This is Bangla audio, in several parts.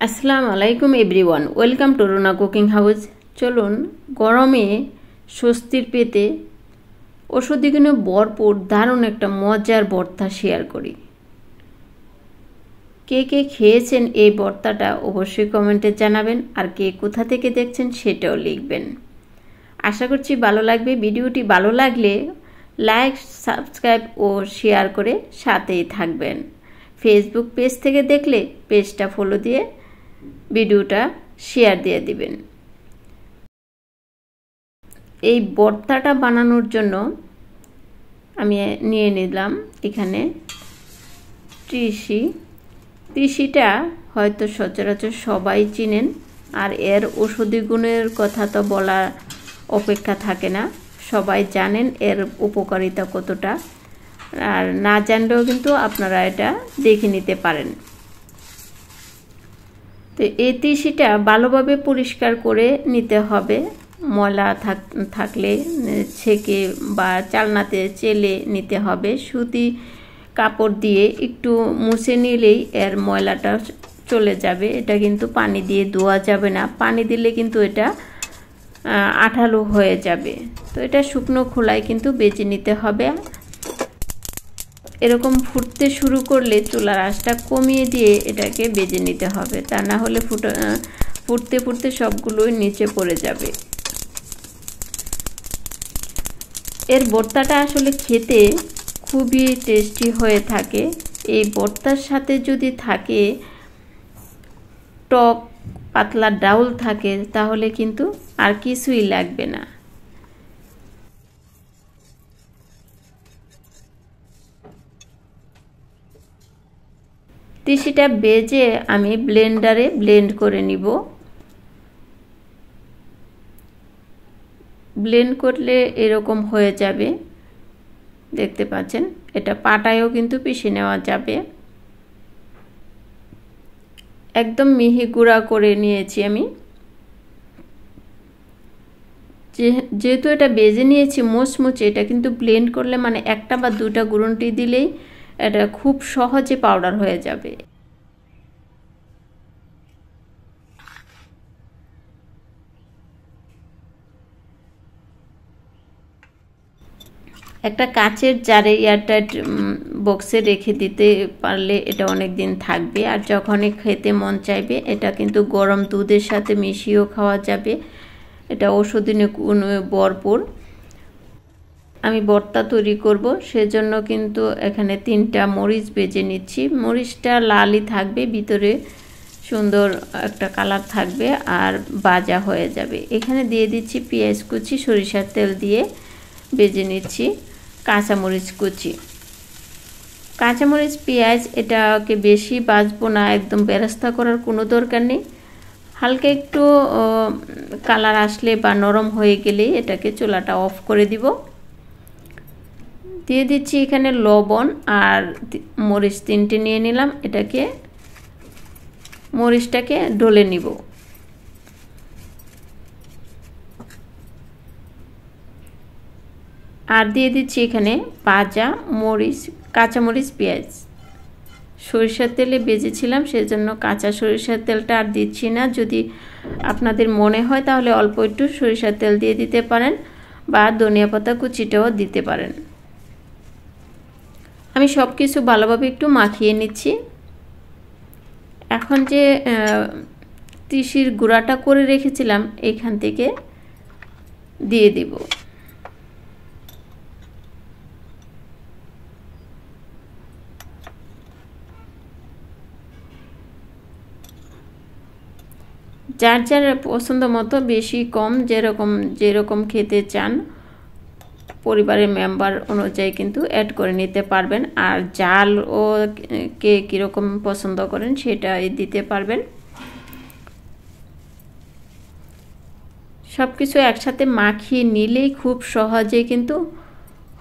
আসসালামু আলাইকুম everyone, welcome to Runa cooking house. চলুন গরমে স্বস্তির পেতে ওষুধি গুণে ভরপুর দারুণ একটা মজার ভর্তা শেয়ার করি। কে কে খেয়েছেন এই ভর্তাটা অবশ্যই কমেন্টে জানাবেন, আর কে কোথা থেকে দেখছেন সেটাও লিখবেন। আশা করছি ভালো লাগবে। ভিডিওটি ভালো লাগলে লাইক, সাবস্ক্রাইব ও শেয়ার করে সাথেই থাকবেন। ফেসবুক পেজ থেকে দেখলে পেজটা ফলো দিয়ে ভিডিওটা শেয়ার দিয়ে দিবেন। এই ভর্তাটা বানানোর জন্য আমি নিয়ে নিলাম এখানে তিসিটা হয়তো সচরাচর সবাই চিনেন, আর এর ঔষধি গুণের কথা তো বলা অপেক্ষা থাকে না। সবাই জানেন এর উপকারিতা কতটা, আর না জানলেও কিন্তু আপনারা এটা দেখে নিতে পারেন। তো এই তিসিটা ভালোভাবে পরিষ্কার করে নিতে হবে। ময়লা থাকলে ছেঁকে বা চালনাতে চেলে নিতে হবে। সুতি কাপড় দিয়ে একটু মুছে নিলেই এর ময়লাটা চলে যাবে। এটা কিন্তু পানি দিয়ে ধোয়া যাবে না, পানি দিলে কিন্তু এটা আঠালো হয়ে যাবে। তো এটা শুকনো খোলায় কিন্তু বেজে নিতে হবে। এরকম ফুটতে শুরু করলে চুলার আঁচটা কমিয়ে দিয়ে এটাকে বেজে নিতে হবে, তা না হলে ফুটতে ফুটতে সবগুলোই নিচে পড়ে যাবে। এর ভর্তাটা আসলে খেতে খুবই টেস্টি হয়ে থাকে। এই ভর্তার সাথে যদি থাকে টক পাতলা ডাউল থাকে তাহলে কিন্তু আর কিছুই লাগবে না। তিসিটা বেজে আমি ব্লেন্ডারে ব্লেন্ড করে নিব। ব্লেন্ড করলে এরকম হয়ে যাবে, দেখতে পাচ্ছেন। এটা পাটায়ও কিন্তু পিষে নেওয়া যাবে। একদম মিহি গুঁড়া করে নিয়েছি আমি। যেহেতু এটা বেজে নিয়েছি মুচমুচে, এটা কিন্তু ব্লেন্ড করলে মানে একটা বা দুটা গুঁড়োটি দিলেই এটা খুব সহজে পাউডার হয়ে যাবে। একটা কাচের জারে এয়ারটাইট বক্সে রেখে দিতে পারলে এটা অনেক দিন থাকবে। আর যখনই খেতে মন চাইবে এটা কিন্তু গরম দুধের সাথে মিশিয়েও খাওয়া যাবে। এটা ঔষধি গুণে ভরপুর। আমি ভর্তা তৈরি করব, সেজন্য কিন্তু এখানে 3টা মরিচ ভেজে নিচ্ছি। মরিচটা লালই থাকবে, ভিতরে সুন্দর একটা কালার থাকবে আর ভাজা হয়ে যাবে। এখানে দিয়ে দিচ্ছি পেঁয়াজ কুচি, সরিষার তেল দিয়ে ভেজে নিচ্ছি কাঁচামরিচ কুচি। কাঁচামরিচ পেঁয়াজ এটাকে বেশি ভাজবো না, একদম বেরেস্তা করার কোনো দরকার নেই। হালকা একটু কালার আসলে বা নরম হয়ে গেলে এটাকে চুলাটা অফ করে দিব। দিয়ে দিচ্ছি এখানে লবণ আর মরিচ 3টে নিয়ে নিলাম। মরিচটাকে ডলে নিব। আর দিয়ে দিচ্ছি এখানে ভাজা মরিচ, কাঁচামরিচ, পেঁয়াজ। সরিষার তেলে ভেজেছিলাম, সেজন্য কাঁচা সরিষার তেলটা আর দিচ্ছি না। যদি আপনাদের মনে হয় তাহলে অল্প একটু সরিষার তেল দিয়ে দিতে পারেন, বা ধনিয়া পাতা কুচিটাও দিতে পারেন। আমি সব কিছু ভালোভাবে একটু মাখিয়ে নিচ্ছি। এখন যে তিসির গুঁড়াটা করে রেখেছিলাম এখান থেকে দিয়ে দিব। যার যার পছন্দ মতো বেশি কম যেরকম খেতে চান পরিবারের মেম্বার অনুযায়ী কিন্তু অ্যাড করে নিতে পারবেন। আর জাল ও কে কীরকম পছন্দ করেন সেটা দিতে পারবেন। সব কিছু একসাথে মাখিয়ে নিলেই খুব সহজে কিন্তু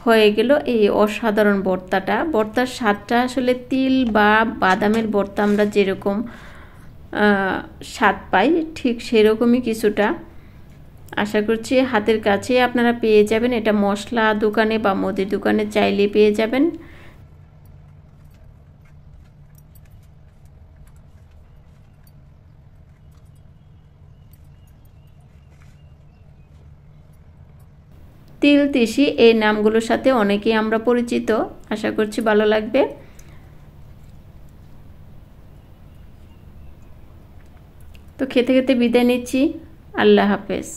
হয়ে গেল এই অসাধারণ ভর্তাটা। ভর্তার স্বাদটা আসলে তিল বা বাদামের ভর্তা আমরা যেরকম স্বাদ পাই ঠিক সেরকমই কিছুটা। আশা করছি হাতের কাছে আপনারা পেয়ে যাবেন। এটা মশলা দোকানে বা মুদির দোকানে চাইলে পেয়ে যাবেন। তিল তিসি এই নামগুলোর সাথে অনেকেই আমরা পরিচিত। আশা করছি ভালো লাগবে। তো খেতে খেতে বিদায় নিচ্ছি। আল্লাহ হাফেজ।